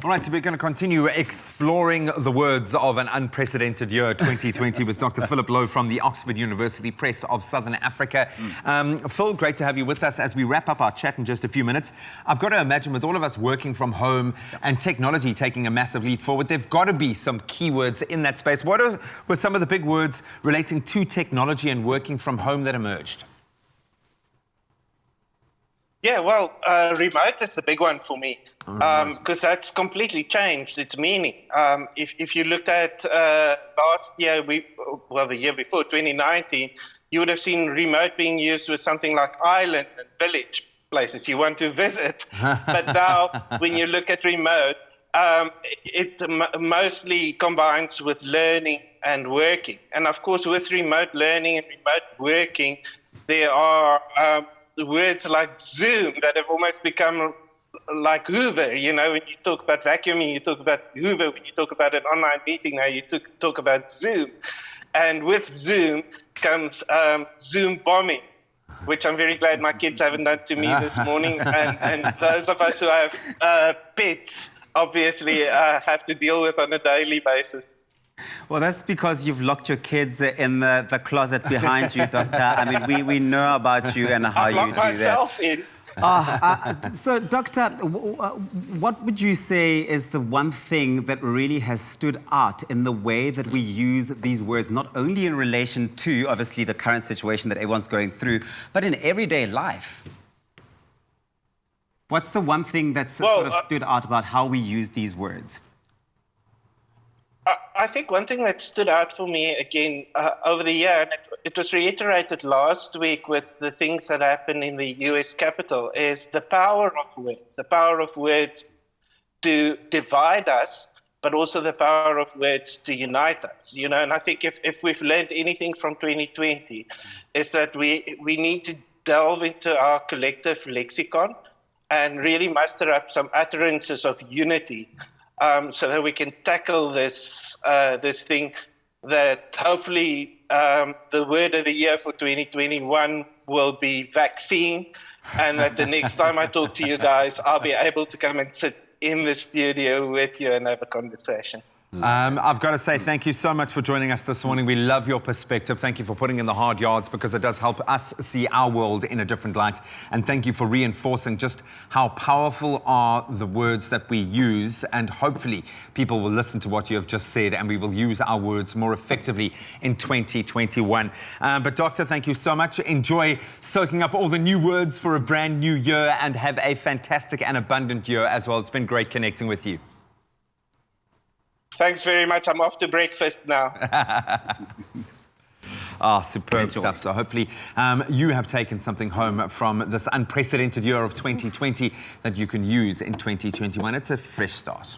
All right, so we're going to continue exploring the words of an unprecedented year, 2020, with Dr. Phillip Louw from the Oxford University Press of Southern Africa. Phil, great to have you with us as we wrap up our chat in just a few minutes. I've got to imagine with all of us working from home and technology taking a massive leap forward, there've got to be some keywords in that space. What were some of the big words relating to technology and working from home that emerged? Yeah, well, remote is the big one for me, because that's completely changed its meaning. If you looked at last year, the year before, 2019, you would have seen remote being used with something like island and village places you want to visit. But now, when you look at remote, it mostly combines with learning and working. And of course, with remote learning and remote working, there are words like Zoom that have almost become like Hoover. You know, when you talk about vacuuming, you talk about Hoover. When you talk about an online meeting, now you talk about Zoom. And with Zoom comes Zoom bombing, which I'm very glad my kids haven't done to me this morning. And those of us who have pets obviously have to deal with on a daily basis. Well, that's because you've locked your kids in the closet behind you, Doctor. I mean, we know about you and how you do that. Myself in. So, Doctor, what would you say is the one thing that really has stood out in the way that we use these words, not only in relation to, obviously, the current situation that everyone's going through, but in everyday life? What's the one thing that sort of stood out about how we use these words? I think one thing that stood out for me, again, over the year, and it was reiterated last week with the things that happened in the US Capitol, is the power of words to divide us, but also the power of words to unite us. You know, and I think if we've learned anything from 2020, is that we need to delve into our collective lexicon and really muster up some utterances of unity, so that we can tackle this thing that hopefully the word of the year for 2021 will be vaccine, and that the next time I talk to you guys, I'll be able to come and sit in the studio with you and have a conversation. I've got to say thank you so much for joining us this morning. We love your perspective. Thank you for putting in the hard yards, because it does help us see our world in a different light. And thank you for reinforcing just how powerful are the words that we use. And hopefully people will listen to what you have just said, and we will use our words more effectively in 2021. But Doctor, thank you so much. Enjoy soaking up all the new words for a brand new year, and have a fantastic and abundant year as well. It's been great connecting with you. Thanks very much. I'm off to breakfast now. Superb stuff. So hopefully you have taken something home from this unprecedented year of 2020 that you can use in 2021. It's a fresh start.